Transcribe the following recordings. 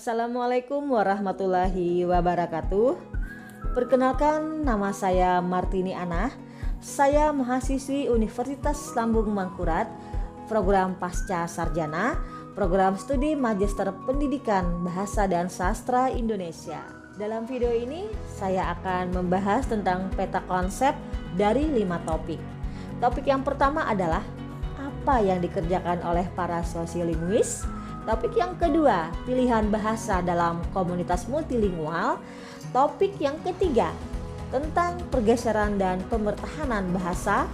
Assalamualaikum warahmatullahi wabarakatuh. Perkenalkan, nama saya Martini Anah. Saya mahasiswi Universitas Lambung Mangkurat, program Pasca Sarjana, program studi Magister Pendidikan Bahasa dan Sastra Indonesia. Dalam video ini saya akan membahas tentang peta konsep dari 5 topik. Topik yang pertama adalah apa yang dikerjakan oleh para sosiolinguis. Topik yang kedua, pilihan bahasa dalam komunitas multilingual. Topik yang ketiga, tentang pergeseran dan pemertahanan bahasa.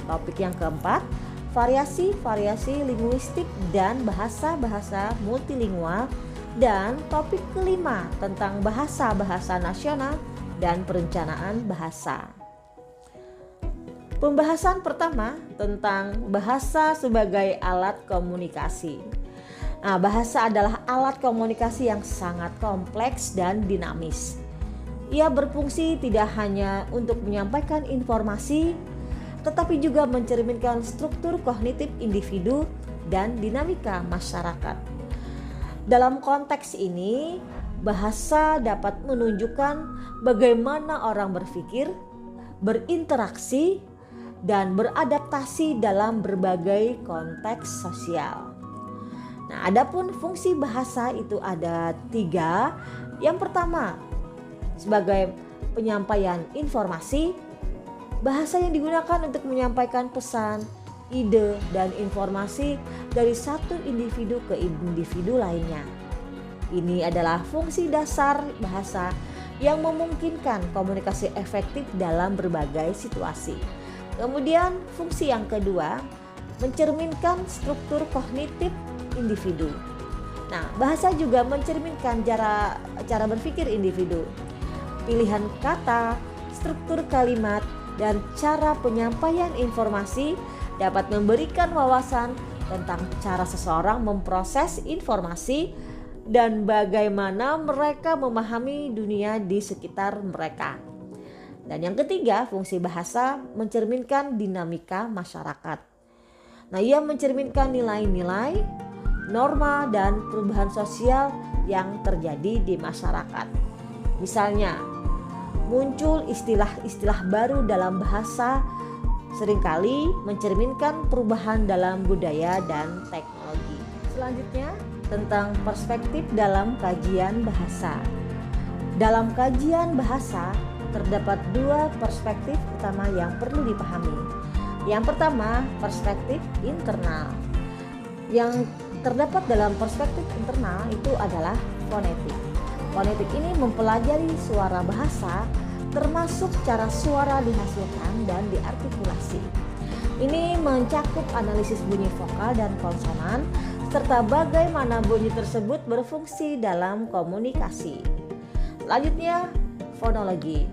Topik yang keempat, variasi-variasi linguistik dan bahasa-bahasa multilingual. Dan topik kelima, tentang bahasa-bahasa nasional dan perencanaan bahasa. Pembahasan pertama tentang bahasa sebagai alat komunikasi. Nah, bahasa adalah alat komunikasi yang sangat kompleks dan dinamis. Ia berfungsi tidak hanya untuk menyampaikan informasi, tetapi juga mencerminkan struktur kognitif individu dan dinamika masyarakat. Dalam konteks ini, bahasa dapat menunjukkan bagaimana orang berpikir, berinteraksi, dan beradaptasi dalam berbagai konteks sosial. Nah, adapun fungsi bahasa itu ada 3. Yang pertama, sebagai penyampaian informasi. Bahasa yang digunakan untuk menyampaikan pesan, ide, dan informasi dari satu individu ke individu lainnya. Ini adalah fungsi dasar bahasa yang memungkinkan komunikasi efektif dalam berbagai situasi. Kemudian fungsi yang kedua, mencerminkan struktur kognitif individu. Nah, bahasa juga mencerminkan cara berpikir individu. Pilihan kata, struktur kalimat, dan cara penyampaian informasi dapat memberikan wawasan tentang cara seseorang memproses informasi dan bagaimana mereka memahami dunia di sekitar mereka. Dan yang ketiga, fungsi bahasa mencerminkan dinamika masyarakat. Nah, ia mencerminkan nilai-nilai, norma, dan perubahan sosial yang terjadi di masyarakat. Misalnya, muncul istilah-istilah baru dalam bahasa seringkali mencerminkan perubahan dalam budaya dan teknologi. Selanjutnya, tentang perspektif dalam kajian bahasa. Dalam kajian bahasa, terdapat 2 perspektif utama yang perlu dipahami. Yang pertama, perspektif internal. Yang terdapat dalam perspektif internal itu adalah fonetik. Fonetik ini mempelajari suara bahasa, termasuk cara suara dihasilkan dan diartikulasi. Ini mencakup analisis bunyi vokal dan konsonan, serta bagaimana bunyi tersebut berfungsi dalam komunikasi. Selanjutnya, fonologi.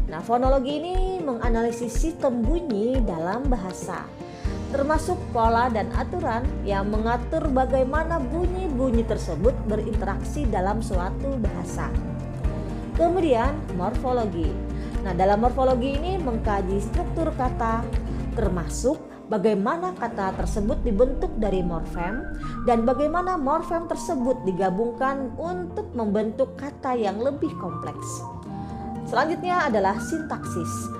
Nah, fonologi ini menganalisis sistem bunyi dalam bahasa, termasuk pola dan aturan yang mengatur bagaimana bunyi-bunyi tersebut berinteraksi dalam suatu bahasa. Kemudian morfologi. Nah, dalam morfologi ini mengkaji struktur kata, termasuk bagaimana kata tersebut dibentuk dari morfem dan bagaimana morfem tersebut digabungkan untuk membentuk kata yang lebih kompleks. Selanjutnya adalah sintaksis.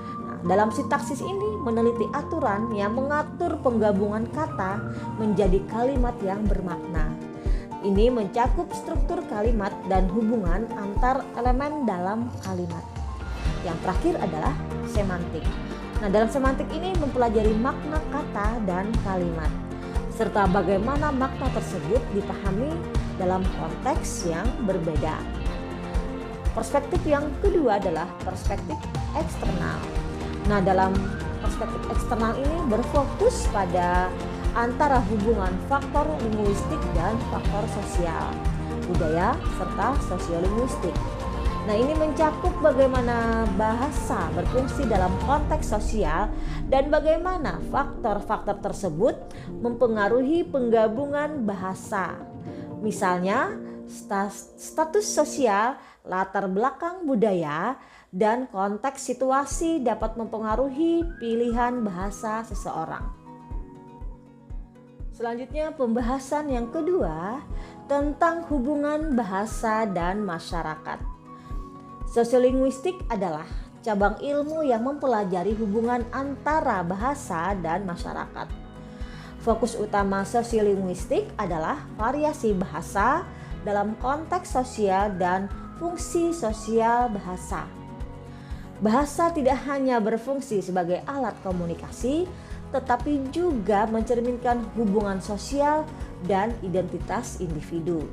Dalam sintaksis ini meneliti aturan yang mengatur penggabungan kata menjadi kalimat yang bermakna. Ini mencakup struktur kalimat dan hubungan antar elemen dalam kalimat. Yang terakhir adalah semantik. Nah, dalam semantik ini mempelajari makna kata dan kalimat, serta bagaimana makna tersebut dipahami dalam konteks yang berbeda. Perspektif yang kedua adalah perspektif eksternal. Nah, dalam perspektif eksternal ini berfokus pada antara hubungan faktor linguistik dan faktor sosial, budaya, serta sosiolinguistik. Nah, ini mencakup bagaimana bahasa berfungsi dalam konteks sosial dan bagaimana faktor-faktor tersebut mempengaruhi penggabungan bahasa. Misalnya, status sosial, latar belakang budaya, dan konteks situasi dapat mempengaruhi pilihan bahasa seseorang. Selanjutnya, pembahasan yang kedua tentang hubungan bahasa dan masyarakat. Sosiolinguistik adalah cabang ilmu yang mempelajari hubungan antara bahasa dan masyarakat. Fokus utama sosiolinguistik adalah variasi bahasa dalam konteks sosial dan fungsi sosial bahasa. Bahasa tidak hanya berfungsi sebagai alat komunikasi, tetapi juga mencerminkan hubungan sosial dan identitas individu.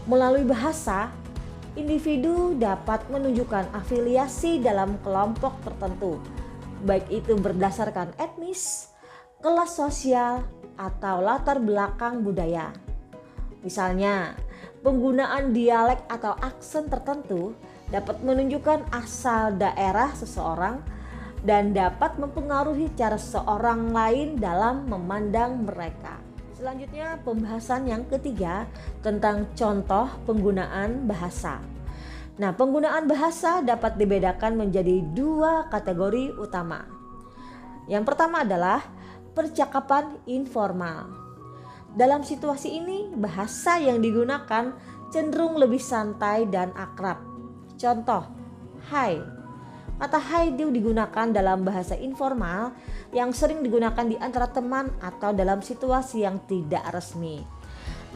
Melalui bahasa, individu dapat menunjukkan afiliasi dalam kelompok tertentu, baik itu berdasarkan etnis, kelas sosial, atau latar belakang budaya. Misalnya, penggunaan dialek atau aksen tertentu dapat menunjukkan asal daerah seseorang dan dapat mempengaruhi cara seorang lain dalam memandang mereka. Selanjutnya, pembahasan yang ketiga tentang contoh penggunaan bahasa. Nah, penggunaan bahasa dapat dibedakan menjadi dua kategori utama. Yang pertama adalah percakapan informal. Dalam situasi ini, bahasa yang digunakan cenderung lebih santai dan akrab. Contoh, hai. Kata hai digunakan dalam bahasa informal yang sering digunakan di antara teman atau dalam situasi yang tidak resmi,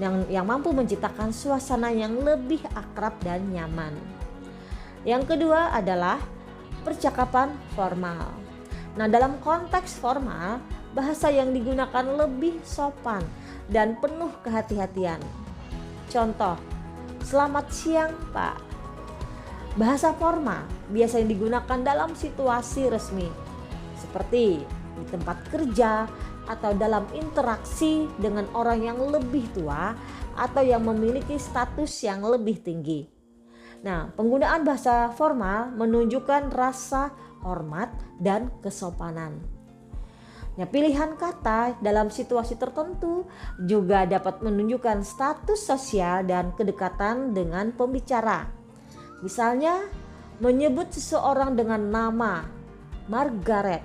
yang mampu menciptakan suasana yang lebih akrab dan nyaman. Yang kedua adalah percakapan formal. Nah, dalam konteks formal, bahasa yang digunakan lebih sopan dan penuh kehati-hatian. Contoh, selamat siang Pak. Bahasa formal biasanya digunakan dalam situasi resmi, seperti di tempat kerja atau dalam interaksi dengan orang yang lebih tua atau yang memiliki status yang lebih tinggi. Nah, penggunaan bahasa formal menunjukkan rasa hormat dan kesopanan. Nah, pilihan kata dalam situasi tertentu juga dapat menunjukkan status sosial dan kedekatan dengan pembicara. Misalnya, menyebut seseorang dengan nama Margaret.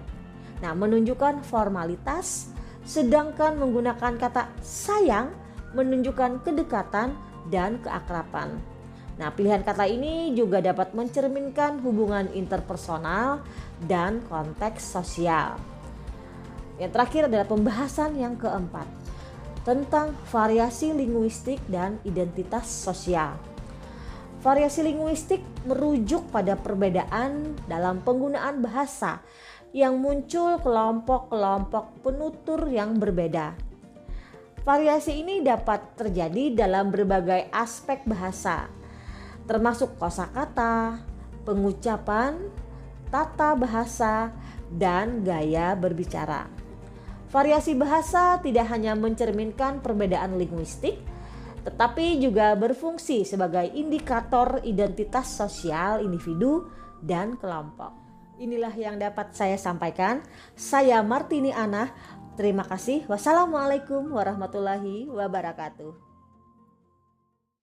Nah, menunjukkan formalitas, sedangkan menggunakan kata sayang menunjukkan kedekatan dan keakraban. Nah, pilihan kata ini juga dapat mencerminkan hubungan interpersonal dan konteks sosial. Yang terakhir adalah pembahasan yang keempat tentang variasi linguistik dan identitas sosial. Variasi linguistik merujuk pada perbedaan dalam penggunaan bahasa yang muncul kelompok-kelompok penutur yang berbeda. Variasi ini dapat terjadi dalam berbagai aspek bahasa, termasuk kosakata, pengucapan, tata bahasa, dan gaya berbicara. Variasi bahasa tidak hanya mencerminkan perbedaan linguistik, tetapi juga berfungsi sebagai indikator identitas sosial individu dan kelompok. Inilah yang dapat saya sampaikan. Saya Martini Anah. Terima kasih. Wassalamualaikum warahmatullahi wabarakatuh.